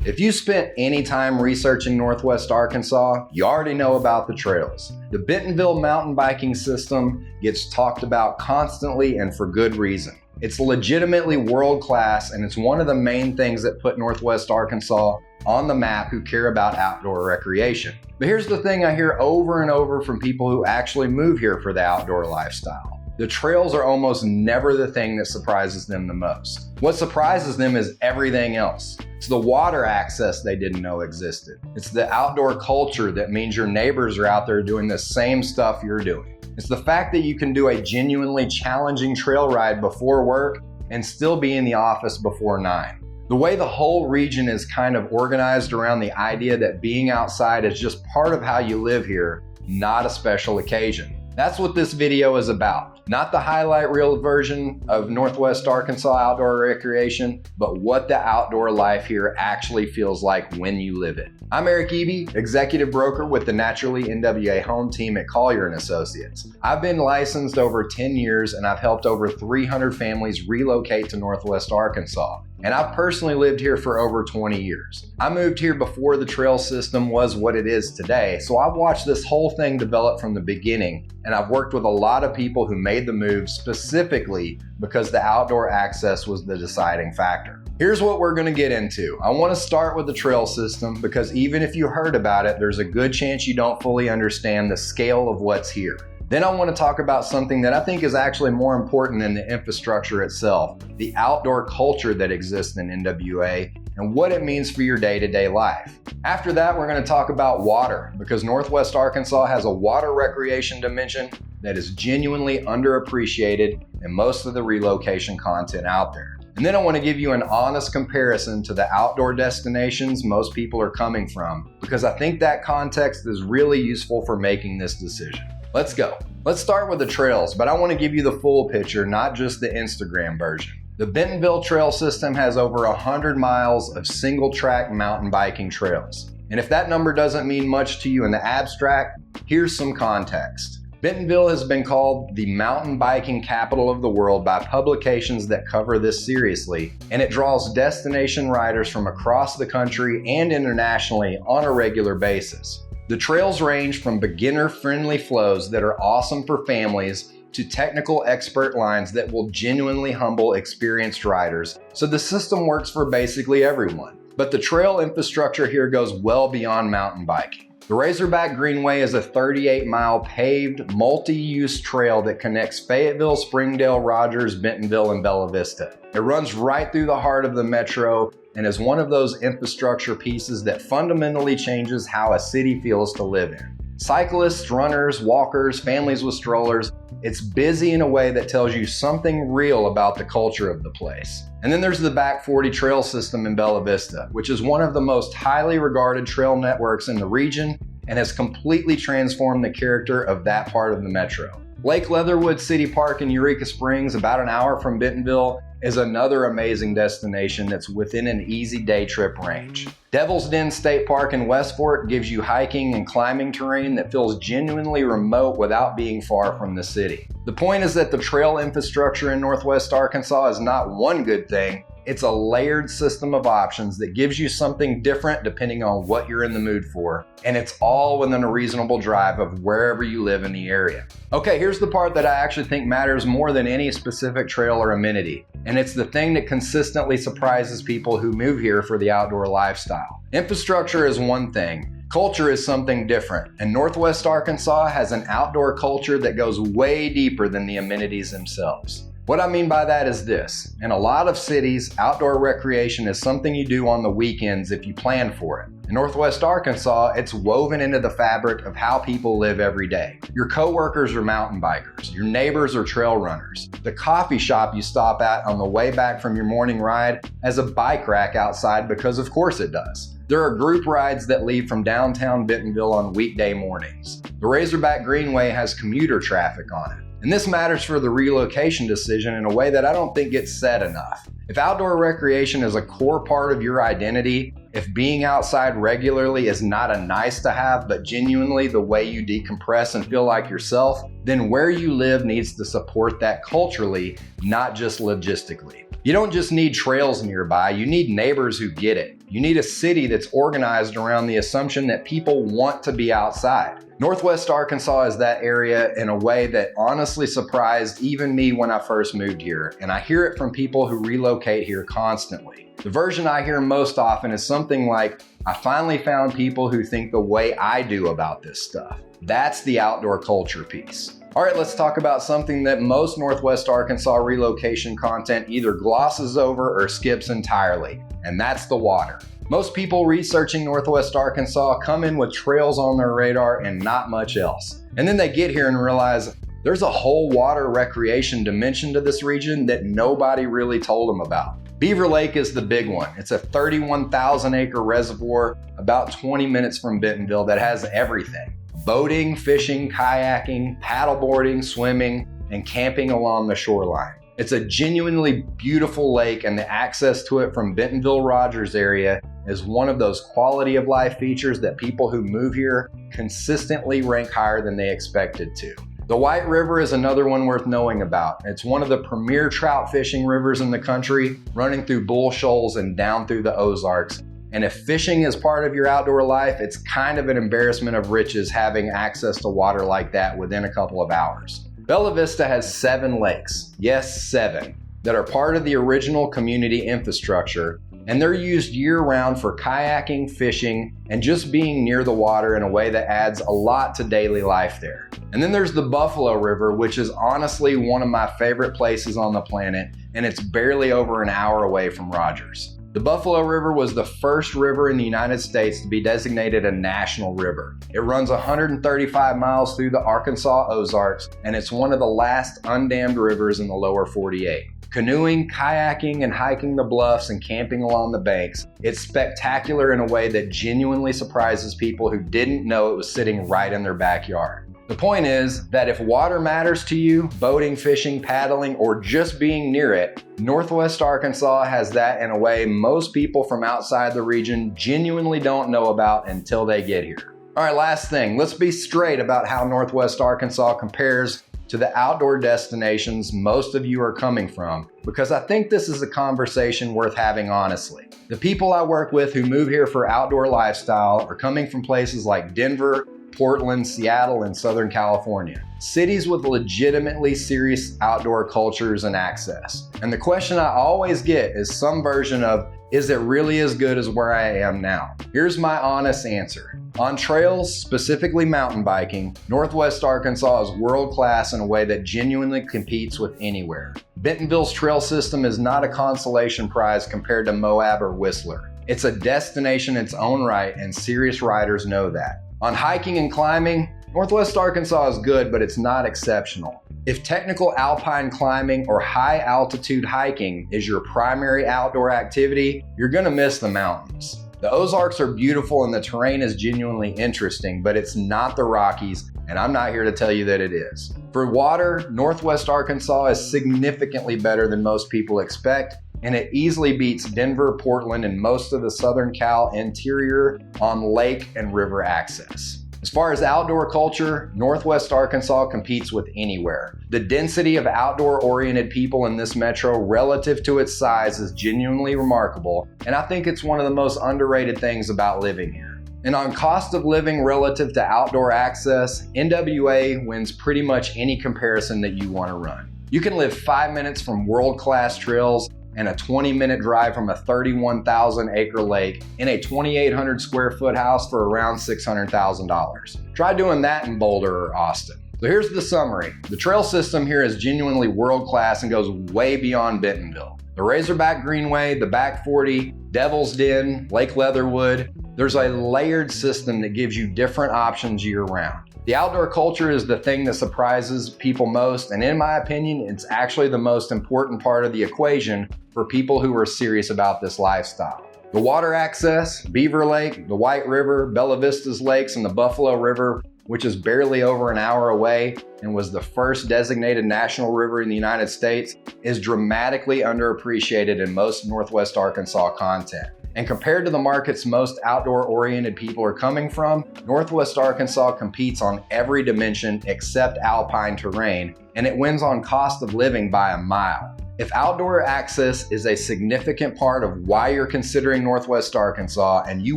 If you spent any time researching Northwest Arkansas, you already know about the trails. The Bentonville mountain biking system gets talked about constantly and for good reason. It's legitimately world-class, and it's one of the main things that put Northwest Arkansas on the map who care about outdoor recreation. But here's the thing I hear over and over from people who actually move here for the outdoor lifestyle. The trails are almost never the thing that surprises them the most. What surprises them is everything else. It's the water access they didn't know existed. It's the outdoor culture that means your neighbors are out there doing the same stuff you're doing. It's the fact that you can do a genuinely challenging trail ride before work and still be in the office before 9. The way the whole region is kind of organized around the idea that being outside is just part of how you live here, not a special occasion. That's what this video is about. Not the highlight reel version of Northwest Arkansas outdoor recreation, but what the outdoor life here actually feels like when you live it. I'm Eric Eby, executive broker with the Naturally NWA home team at Collier & Associates. I've been licensed over 10 years and I've helped over 300 families relocate to Northwest Arkansas. And I've personally lived here for over 20 years. I moved here before the trail system was what it is today, so I've watched this whole thing develop from the beginning, and I've worked with a lot of people who made the move specifically because the outdoor access was the deciding factor. Here's what we're gonna get into. I wanna start with the trail system because even if you heard about it, there's a good chance you don't fully understand the scale of what's here. Then I want to talk about something that I think is actually more important than the infrastructure itself, the outdoor culture that exists in NWA and what it means for your day-to-day life. After that, we're going to talk about water because Northwest Arkansas has a water recreation dimension that is genuinely underappreciated in most of the relocation content out there. And then I want to give you an honest comparison to the outdoor destinations most people are coming from because I think that context is really useful for making this decision. Let's go. Let's start with the trails, but I want to give you the full picture, not just the Instagram version. The Bentonville trail system has over 100 miles of single track mountain biking trails. And if that number doesn't mean much to you in the abstract, here's some context. Bentonville has been called the mountain biking capital of the world by publications that cover this seriously, and it draws destination riders from across the country and internationally on a regular basis. The trails range from beginner-friendly flows that are awesome for families to technical expert lines that will genuinely humble experienced riders, so the system works for basically everyone. But the trail infrastructure here goes well beyond mountain biking. The Razorback Greenway is a 38-mile paved, multi-use trail that connects Fayetteville, Springdale, Rogers, Bentonville, and Bella Vista. It runs right through the heart of the metro and is one of those infrastructure pieces that fundamentally changes how a city feels to live in. Cyclists, runners, walkers, families with strollers, it's busy in a way that tells you something real about the culture of the place. And then there's the Back 40 trail system in Bella Vista, which is one of the most highly regarded trail networks in the region and has completely transformed the character of that part of the metro. Lake Leatherwood City Park in Eureka Springs, about an hour from Bentonville, is another amazing destination that's within an easy day trip range. Devil's Den State Park in West Fork gives you hiking and climbing terrain that feels genuinely remote without being far from the city. The point is that the trail infrastructure in Northwest Arkansas is not one good thing, it's a layered system of options that gives you something different depending on what you're in the mood for, and it's all within a reasonable drive of wherever you live in the area. Okay, here's the part that I actually think matters more than any specific trail or amenity, and it's the thing that consistently surprises people who move here for the outdoor lifestyle. Infrastructure is one thing, culture is something different, and Northwest Arkansas has an outdoor culture that goes way deeper than the amenities themselves. What I mean by that is this. In a lot of cities, outdoor recreation is something you do on the weekends if you plan for it. In Northwest Arkansas, it's woven into the fabric of how people live every day. Your coworkers are mountain bikers. Your neighbors are trail runners. The coffee shop you stop at on the way back from your morning ride has a bike rack outside because of course it does. There are group rides that leave from downtown Bentonville on weekday mornings. The Razorback Greenway has commuter traffic on it. And this matters for the relocation decision in a way that I don't think gets said enough. If outdoor recreation is a core part of your identity, if being outside regularly is not a nice to have, but genuinely the way you decompress and feel like yourself, then where you live needs to support that culturally, not just logistically. You don't just need trails nearby, you need neighbors who get it. You need a city that's organized around the assumption that people want to be outside. Northwest Arkansas is that area in a way that honestly surprised even me when I first moved here, and I hear it from people who relocate here constantly. The version I hear most often is something like, I finally found people who think the way I do about this stuff. That's the outdoor culture piece. All right, let's talk about something that most Northwest Arkansas relocation content either glosses over or skips entirely, and that's the water. Most people researching Northwest Arkansas come in with trails on their radar and not much else. And then they get here and realize there's a whole water recreation dimension to this region that nobody really told them about. Beaver Lake is the big one. It's a 31,000 acre reservoir about 20 minutes from Bentonville that has everything. Boating, fishing, kayaking, paddleboarding, swimming, and camping along the shoreline. It's a genuinely beautiful lake, and the access to it from Bentonville-Rogers area is one of those quality of life features that people who move here consistently rank higher than they expected to. The White River is another one worth knowing about. It's one of the premier trout fishing rivers in the country, running through Bull Shoals and down through the Ozarks. And if fishing is part of your outdoor life, it's kind of an embarrassment of riches having access to water like that within a couple of hours. Bella Vista has 7 lakes, yes 7, that are part of the original community infrastructure, and they're used year-round for kayaking, fishing, and just being near the water in a way that adds a lot to daily life there. And then there's the Buffalo River, which is honestly one of my favorite places on the planet, and it's barely over an hour away from Rogers. The Buffalo River was the first river in the United States to be designated a national river. It runs 135 miles through the Arkansas Ozarks, and it's one of the last undammed rivers in the lower 48. Canoeing, kayaking, and hiking the bluffs and camping along the banks, it's spectacular in a way that genuinely surprises people who didn't know it was sitting right in their backyard. The point is that if water matters to you, boating, fishing, paddling, or just being near it, Northwest Arkansas has that in a way most people from outside the region genuinely don't know about until they get here. All right, last thing, let's be straight about how Northwest Arkansas compares to the outdoor destinations most of you are coming from, because I think this is a conversation worth having honestly. The people I work with who move here for outdoor lifestyle are coming from places like Denver, Portland, Seattle, and Southern California. Cities with legitimately serious outdoor cultures and access. And the question I always get is some version of, is it really as good as where I am now? Here's my honest answer. On trails, specifically mountain biking, Northwest Arkansas is world-class in a way that genuinely competes with anywhere. Bentonville's trail system is not a consolation prize compared to Moab or Whistler. It's a destination in its own right, and serious riders know that. On hiking and climbing, Northwest Arkansas is good, but it's not exceptional. If technical alpine climbing or high altitude hiking is your primary outdoor activity, you're gonna miss the mountains. The Ozarks are beautiful and the terrain is genuinely interesting, but it's not the Rockies, and I'm not here to tell you that it is. For water, Northwest Arkansas is significantly better than most people expect, and it easily beats Denver, Portland, and most of the Southern Cal interior on lake and river access. As far as outdoor culture, Northwest Arkansas competes with anywhere. The density of outdoor-oriented people in this metro relative to its size is genuinely remarkable, and I think it's one of the most underrated things about living here. And on cost of living relative to outdoor access, NWA wins pretty much any comparison that you want to run. You can live 5 minutes from world-class trails and a 20-minute drive from a 31,000 acre lake in a 2,800 square foot house for around $600,000. Try doing that in Boulder or Austin. So here's the summary. The trail system here is genuinely world-class and goes way beyond Bentonville. The Razorback Greenway, the Back 40, Devil's Den, Lake Leatherwood, there's a layered system that gives you different options year-round. The outdoor culture is the thing that surprises people most, and in my opinion, it's actually the most important part of the equation for people who are serious about this lifestyle. The water access, Beaver Lake, the White River, Bella Vista's lakes, and the Buffalo River, which is barely over an hour away and was the first designated national river in the United States, is dramatically underappreciated in most Northwest Arkansas content. And compared to the markets most outdoor-oriented people are coming from, Northwest Arkansas competes on every dimension except alpine terrain, and it wins on cost of living by a mile. If outdoor access is a significant part of why you're considering Northwest Arkansas and you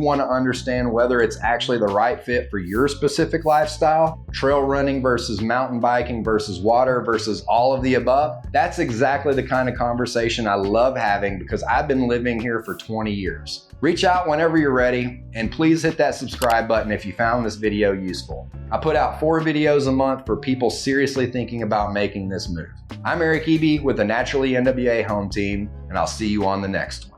want to understand whether it's actually the right fit for your specific lifestyle, trail running versus mountain biking versus water versus all of the above, that's exactly the kind of conversation I love having because I've been living here for 20 years. Reach out whenever you're ready, and please hit that subscribe button if you found this video useful. I put out 4 videos a month for people seriously thinking about making this move. I'm Eric Eby with the Naturally NWA Home Team, and I'll see you on the next one.